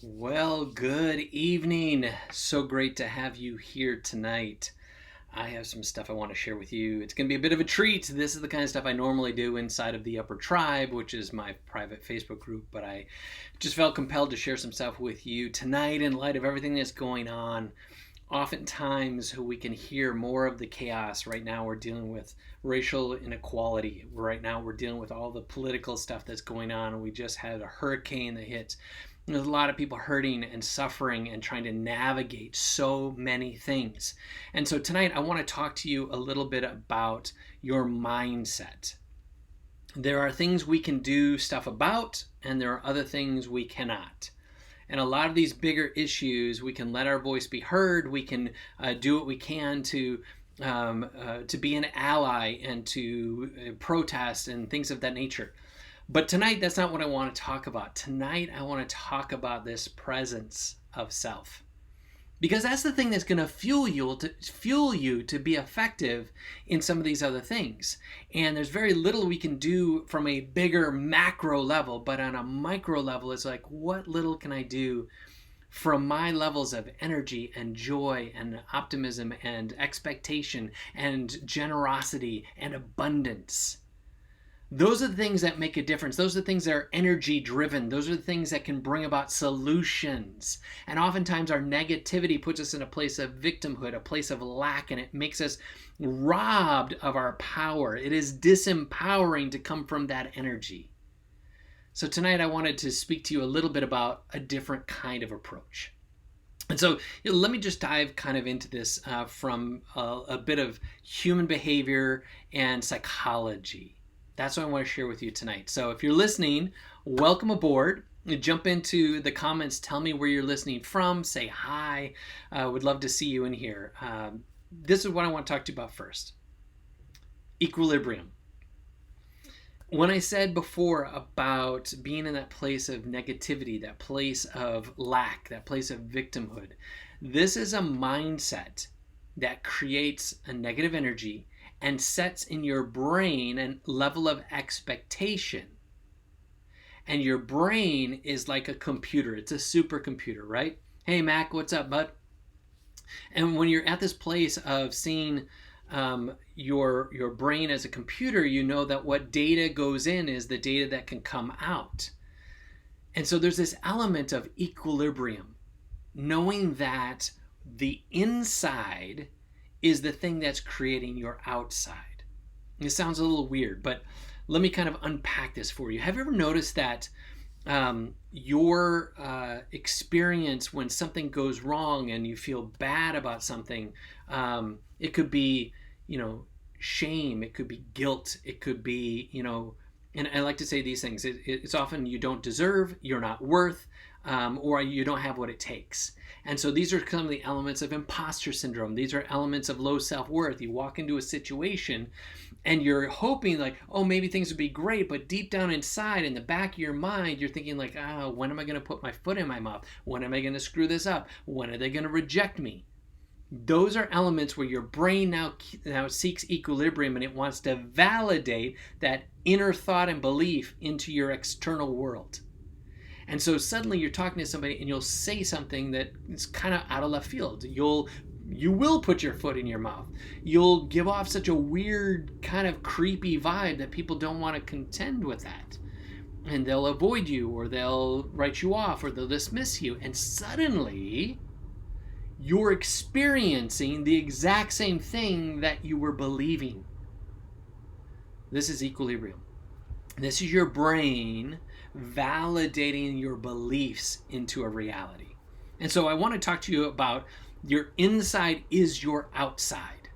Well, good evening. So great to have you here tonight. I have some stuff I want to share with you. It's going to be a bit of a treat. This is the kind of stuff I normally do inside of the Upper Tribe, which is my private Facebook group, but I just felt compelled to share some stuff with you tonight in light of everything that's going on. Oftentimes, we can hear more of the chaos. Right now, we're dealing with racial inequality. Right now, we're dealing with all the political stuff that's going on. We just had a hurricane that hit. There's a lot of people hurting and suffering and trying to navigate so many things. And so tonight I want to talk to you a little bit about your mindset. There are things we can do stuff about, and there are other things we cannot. And a lot of these bigger issues, we can let our voice be heard. We can do what we can to be an ally and to protest and things of that nature. But tonight, that's not what I want to talk about. Tonight, I want to talk about this presence of self. Because that's the thing that's going to fuel you to be effective in some of these other things. And there's very little we can do from a bigger macro level, but on a micro level, it's like, what little can I do from my levels of energy and joy and optimism and expectation and generosity and abundance? Those are the things that make a difference. Those are the things that are energy driven. Those are the things that can bring about solutions. And oftentimes our negativity puts us in a place of victimhood, a place of lack, and it makes us robbed of our power. It is disempowering to come from that energy. So tonight I wanted to speak to you a little bit about a different kind of approach. And so let me just dive kind of into this from a bit of human behavior and psychology. That's what I want to share with you tonight. So if you're listening, welcome aboard. Jump into the comments. Tell me where you're listening from. Say hi. Would love to see you in here. This is what I want to talk to you about first. Equilibrium. When I said before about being in that place of negativity, that place of lack, that place of victimhood, this is a mindset that creates a negative energy and sets in your brain a level of expectation. And your brain is like a computer. It's a supercomputer, right? Hey, Mac, what's up, bud? And when you're at this place of seeing your brain as a computer, you know that what data goes in is the data that can come out. And so there's this element of equilibrium, knowing that the inside is the thing that's creating your outside. It sounds a little weird, but let me kind of unpack this for you. Have you ever noticed that your experience when something goes wrong and you feel bad about something, it could be, shame, it could be guilt, it could be, and I like to say these things, it's often you don't deserve, you're not worth, or you don't have what it takes. And so these are some of the elements of imposter syndrome. These are elements of low self-worth. You walk into a situation and you're hoping like, oh, maybe things would be great, but deep down inside, in the back of your mind, you're thinking like, when am I going to put my foot in my mouth? When am I going to screw this up? When are they going to reject me? Those are elements where your brain now seeks equilibrium, and it wants to validate that inner thought and belief into your external world. And so suddenly you're talking to somebody and you'll say something that is kind of out of left field. You will put your foot in your mouth. You'll give off such a weird kind of creepy vibe that people don't want to contend with that. And they'll avoid you, or they'll write you off, or they'll dismiss you. And suddenly you're experiencing the exact same thing that you were believing. This is equilibrium. This is your brain validating your beliefs into a reality. And so I want to talk to you about your inside is your outside.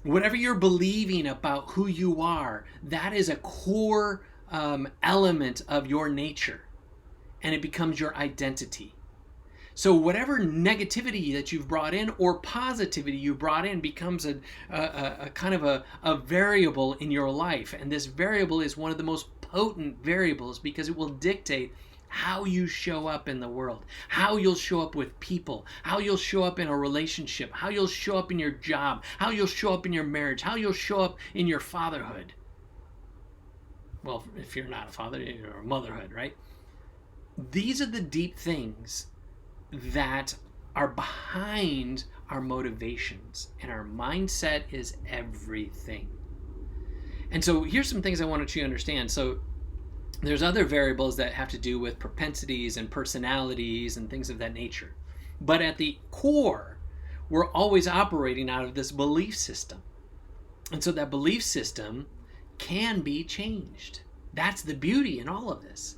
Whatever you're believing about who you are, that is a core element of your nature, and it becomes your identity. So whatever negativity that you've brought in or positivity you brought in becomes a kind of a variable in your life. And this variable is one of the most potent variables because it will dictate how you show up in the world, how you'll show up with people, how you'll show up in a relationship, how you'll show up in your job, how you'll show up in your marriage, how you'll show up in your fatherhood. Well, if you're not a father, you're a motherhood, right? These are the deep things that are behind our motivations, and our mindset is everything. And so here's some things I want you to understand. So there's other variables that have to do with propensities and personalities and things of that nature. But at the core, we're always operating out of this belief system. And so that belief system can be changed. That's the beauty in all of this,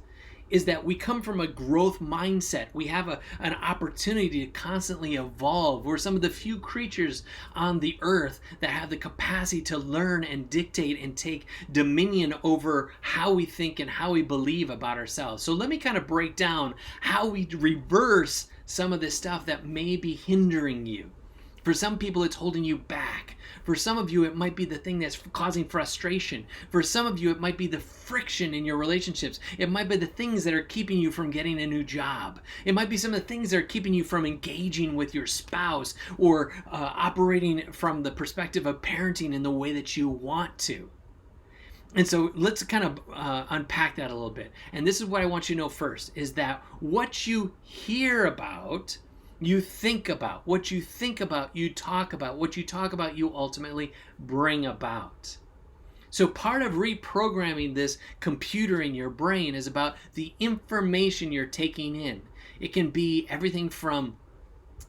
is that we come from a growth mindset. We have an opportunity to constantly evolve. We're some of the few creatures on the earth that have the capacity to learn and dictate and take dominion over how we think and how we believe about ourselves. So let me kind of break down how we reverse some of this stuff that may be hindering you. For some people, it's holding you back. For some of you, it might be the thing that's causing frustration. For some of you, it might be the friction in your relationships. It might be the things that are keeping you from getting a new job. It might be some of the things that are keeping you from engaging with your spouse or operating from the perspective of parenting in the way that you want to. And so let's kind of unpack that a little bit. And this is what I want you to know first, is that what you hear about, you think about. What you think about, you talk about. What you talk about, you ultimately bring about. So part of reprogramming this computer in your brain is about the information you're taking in. It can be everything from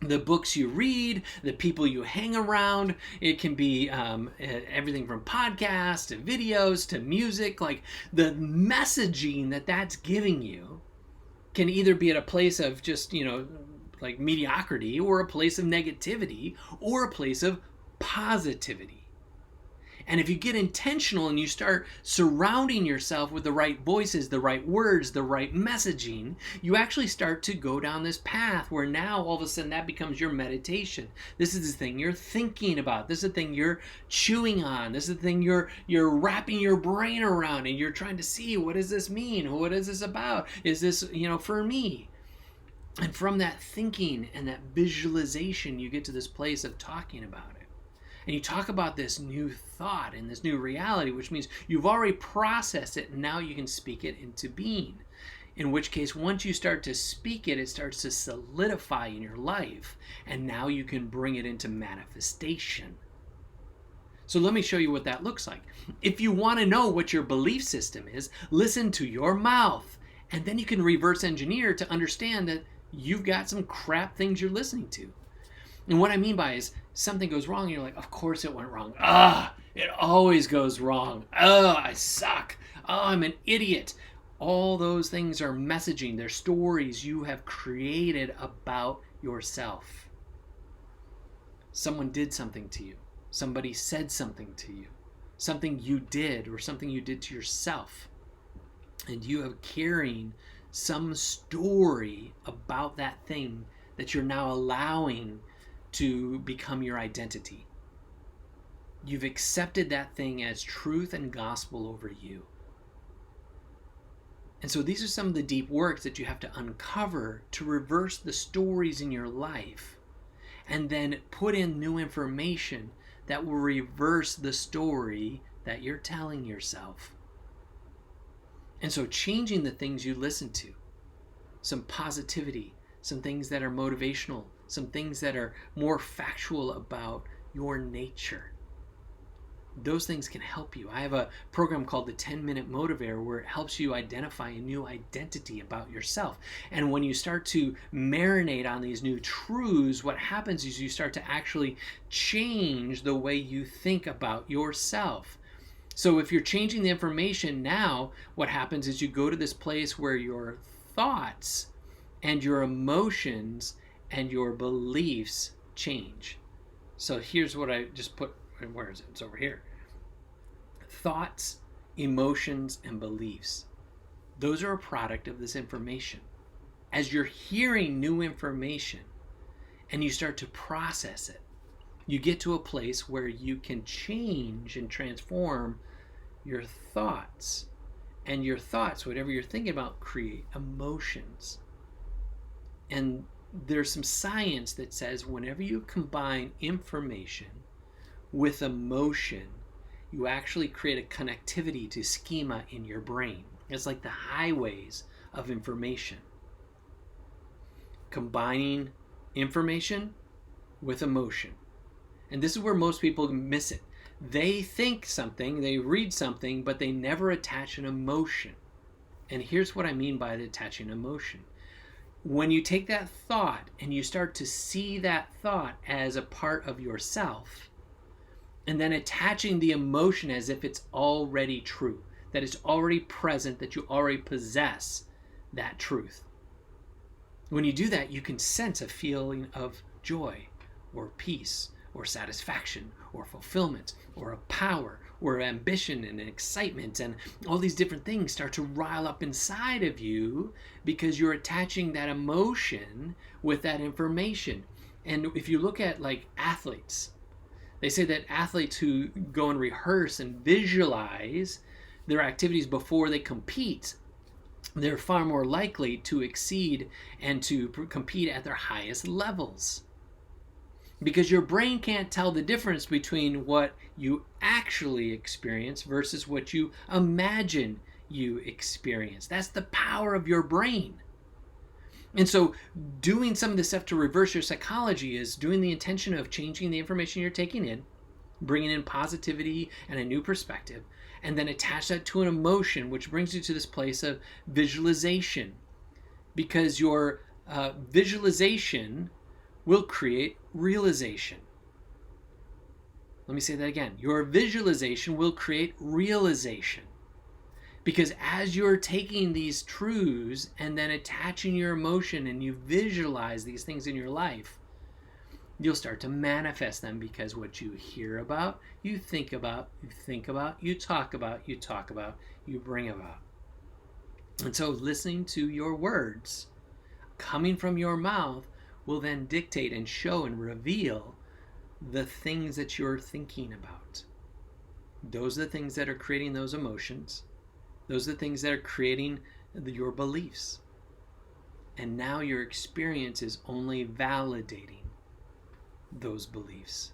the books you read, the people you hang around. It can be everything from podcasts to videos to music. Like the messaging that's giving you can either be at a place of just, like mediocrity, or a place of negativity, or a place of positivity. And if you get intentional and you start surrounding yourself with the right voices, the right words, the right messaging, you actually start to go down this path where now all of a sudden that becomes your meditation. This is the thing you're thinking about. This is the thing you're chewing on. This is the thing you're wrapping your brain around, and you're trying to see, what does this mean? What is this about? Is this, for me? And from that thinking and that visualization, you get to this place of talking about it. And you talk about this new thought and this new reality, which means you've already processed it, and now you can speak it into being. In which case, once you start to speak it, it starts to solidify in your life. And now you can bring it into manifestation. So let me show you what that looks like. If you want to know what your belief system is, listen to your mouth. And then you can reverse engineer to understand that you've got some crap things you're listening to. And what I mean by is something goes wrong and you're like, of course it went wrong. It always goes wrong. I suck. I'm an idiot. All those things are messaging. They're stories you have created about yourself. Someone did something to you. Somebody said something to you. Something you did, or something you did to yourself. And you are carrying some story about that thing that you're now allowing to become your identity. You've accepted that thing as truth and gospel over you. And so these are some of the deep works that you have to uncover to reverse the stories in your life, and then put in new information that will reverse the story that you're telling yourself. And so changing the things you listen to, some positivity, some things that are motivational, some things that are more factual about your nature. Those things can help you. I have a program called the 10-Minute Motivator where it helps you identify a new identity about yourself. And when you start to marinate on these new truths, what happens is you start to actually change the way you think about yourself. So if you're changing the information now, what happens is you go to this place where your thoughts and your emotions and your beliefs change. So here's what I just put. Where is it? It's over here. Thoughts, emotions, and beliefs. Those are a product of this information. As you're hearing new information and you start to process it, you get to a place where you can change and transform your thoughts. And your thoughts, whatever you're thinking about, create emotions. And there's some science that says whenever you combine information with emotion, you actually create a connectivity to schema in your brain. It's like the highways of information. combining information with emotion. And this is where most people miss it. They think something, they read something, but they never attach an emotion. And here's what I mean by attaching emotion. When you take that thought and you start to see that thought as a part of yourself, and then attaching the emotion as if it's already true, that it's already present, that you already possess that truth. When you do that, you can sense a feeling of joy or peace or satisfaction or fulfillment or a power or ambition and excitement, and all these different things start to rile up inside of you because you're attaching that emotion with that information. And if you look at like athletes, they say that athletes who go and rehearse and visualize their activities before they compete, they're far more likely to exceed and to compete at their highest levels. Because your brain can't tell the difference between what you actually experience versus what you imagine you experience. That's the power of your brain. And so doing some of this stuff to reverse your psychology is doing the intention of changing the information you're taking in, bringing in positivity and a new perspective, and then attach that to an emotion, which brings you to this place of visualization. Because your visualization will create realization. Let me say that again. Your visualization will create realization. Because as you're taking these truths and then attaching your emotion and you visualize these things in your life, you'll start to manifest them, because what you hear about, you think about, you talk about, you bring about. And so listening to your words coming from your mouth will then dictate and show and reveal the things that you're thinking about. Those are the things that are creating those emotions. Those are the things that are creating your beliefs. And now your experience is only validating those beliefs.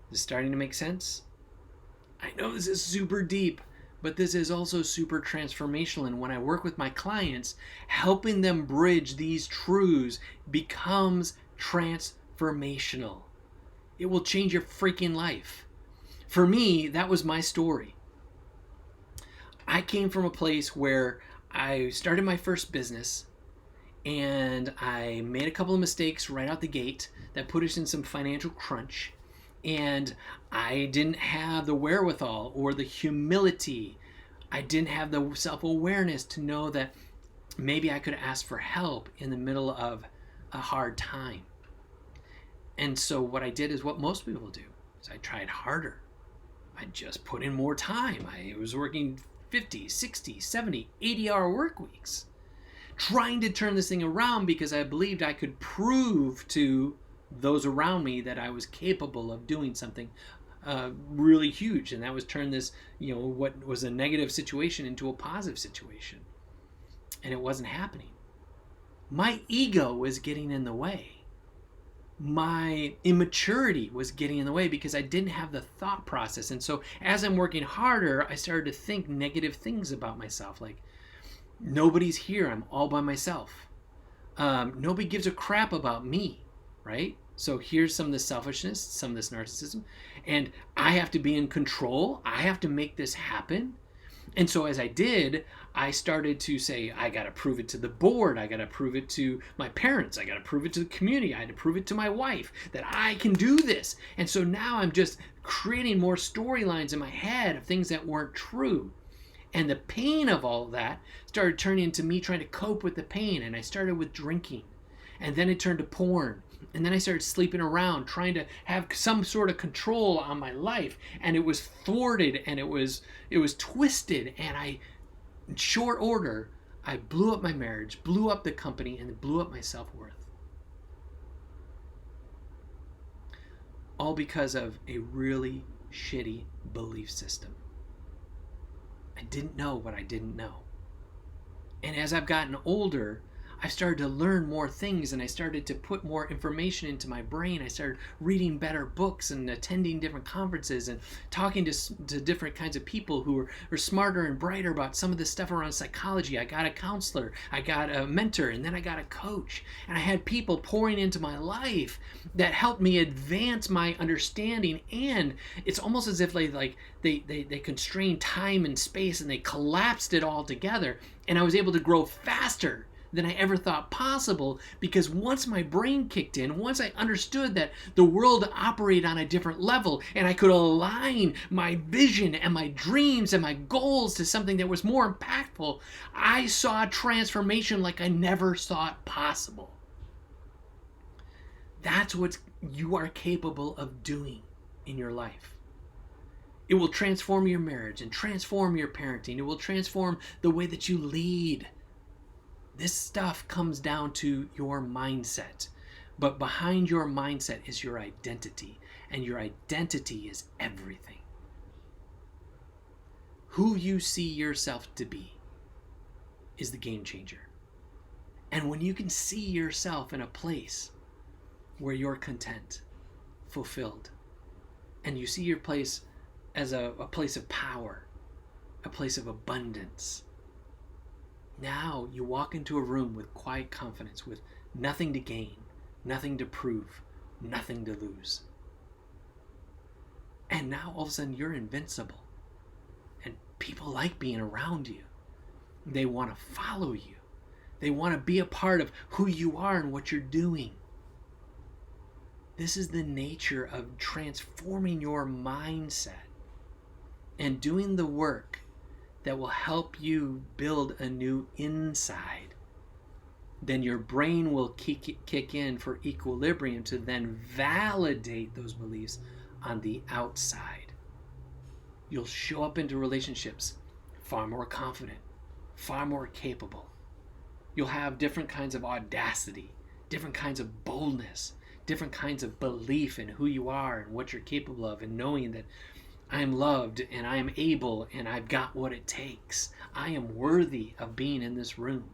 Is this starting to make sense? I know this is super deep, but this is also super transformational. And when I work with my clients, helping them bridge these truths becomes transformational. It will change your freaking life. For me, that was my story. I came from a place where I started my first business and I made a couple of mistakes right out the gate that put us in some financial crunch. And I didn't have the wherewithal or the humility. I didn't have the self-awareness to know that maybe I could ask for help in the middle of a hard time. And so what I did is what most people do, is I tried harder. I just put in more time. I was working 50, 60, 70, 80-hour work weeks, trying to turn this thing around because I believed I could prove to those around me that I was capable of doing something really huge, and that was turn this, what was a negative situation into a positive situation. And it wasn't happening. My ego was getting in the way. My immaturity was getting in the way because I didn't have the thought process. And so as I'm working harder, I started to think negative things about myself, like nobody's here, I'm all by myself. Nobody gives a crap about me, right? So here's some of this selfishness, some of this narcissism, and I have to be in control. I have to make this happen. And so as I did, I started to say, I got to prove it to the board. I got to prove it to my parents. I got to prove it to the community. I had to prove it to my wife that I can do this. And so now I'm just creating more storylines in my head of things that weren't true. And the pain of all of that started turning into me trying to cope with the pain. And I started with drinking. And then it turned to porn. And then I started sleeping around, trying to have some sort of control on my life. And it was thwarted and it was twisted. And in short order, I blew up my marriage, blew up the company, and blew up my self-worth. All because of a really shitty belief system. I didn't know what I didn't know. And as I've gotten older, I started to learn more things, and I started to put more information into my brain. I started reading better books and attending different conferences and talking to different kinds of people who are smarter and brighter about some of this stuff around psychology. I got a counselor, I got a mentor, and then I got a coach. And I had people pouring into my life that helped me advance my understanding. And it's almost as if they constrained time and space and they collapsed it all together. And I was able to grow faster than I ever thought possible, because once my brain kicked in, once I understood that the world operated on a different level and I could align my vision and my dreams and my goals to something that was more impactful, I saw transformation like I never thought possible. That's what you are capable of doing in your life. It will transform your marriage and transform your parenting. It will transform the way that you lead. This stuff comes down to your mindset. But behind your mindset is your identity. And your identity is everything. Who you see yourself to be is the game changer. And when you can see yourself in a place where you're content, fulfilled, and you see your place as a place of power, a place of abundance, now you walk into a room with quiet confidence, with nothing to gain, nothing to prove, nothing to lose. And now all of a sudden you're invincible. And people like being around you. They want to follow you. They want to be a part of who you are and what you're doing. This is the nature of transforming your mindset and doing the work that will help you build a new inside. Then your brain will kick in for equilibrium to then validate those beliefs on the outside. You'll show up into relationships far more confident, far more capable. You'll have different kinds of audacity, different kinds of boldness, different kinds of belief in who you are and what you're capable of, and knowing that I am loved and I am able and I've got what it takes. I am worthy of being in this room.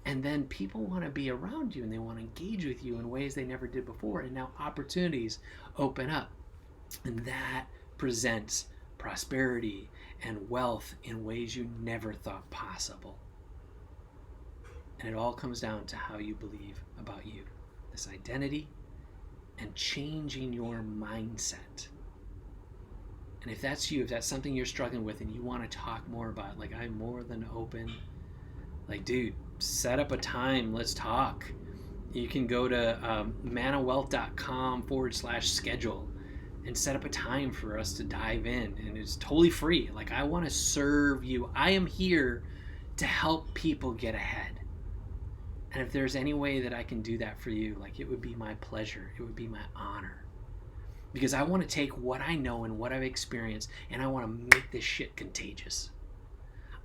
And then people want to be around you and they want to engage with you in ways they never did before. And now opportunities open up. And that presents prosperity and wealth in ways you never thought possible. And it all comes down to how you believe about you. This identity and changing your mindset. And if that's you, if that's something you're struggling with and you want to talk more about, like, I'm more than open, like, dude, set up a time, let's talk. You can go to manawealth.com/schedule and set up a time for us to dive in, and it's totally free. Like, I want to serve you. I am here to help people get ahead. And if there's any way that I can do that for you, like, it would be my pleasure. It would be my honor. Because I want to take what I know and what I've experienced, and I want to make this shit contagious.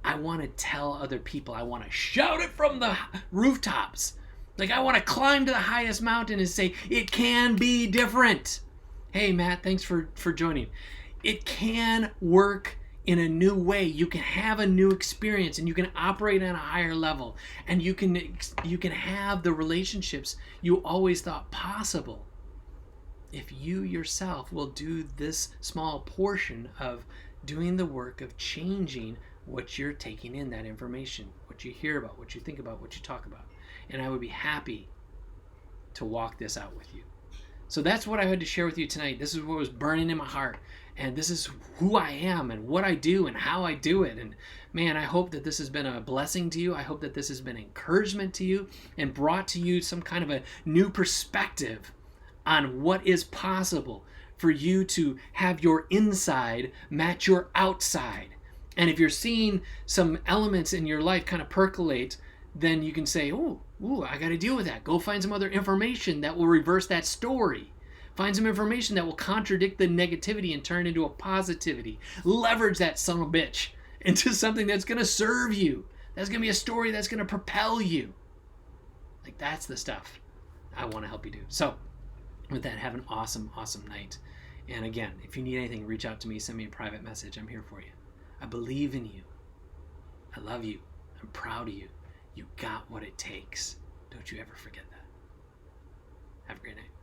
I want to tell other people. I want to shout it from the rooftops. Like, I want to climb to the highest mountain and say, it can be different. Hey, Matt, thanks for joining. It can work in a new way. You can have a new experience, and you can operate on a higher level, and you can have the relationships you always thought possible. If you yourself will do this small portion of doing the work of changing what you're taking in, that information, what you hear about, what you think about, what you talk about. And I would be happy to walk this out with you. So that's what I had to share with you tonight. This is what was burning in my heart. And this is who I am and what I do and how I do it. And man, I hope that this has been a blessing to you. I hope that this has been encouragement to you and brought to you some kind of a new perspective on what is possible for you to have your inside match your outside. And if you're seeing some elements in your life kind of percolate, then you can say, oh, I got to deal with that. Go find some other information that will reverse that story. Find some information that will contradict the negativity and turn into a positivity. Leverage that son of a bitch into something that's going to serve you. That's going to be a story that's going to propel you. Like, that's the stuff I want to help you do. So, with that, have an awesome, awesome night. And again, if you need anything, reach out to me, send me a private message. I'm here for you. I believe in you. I love you. I'm proud of you. You got what it takes. Don't you ever forget that. Have a great night.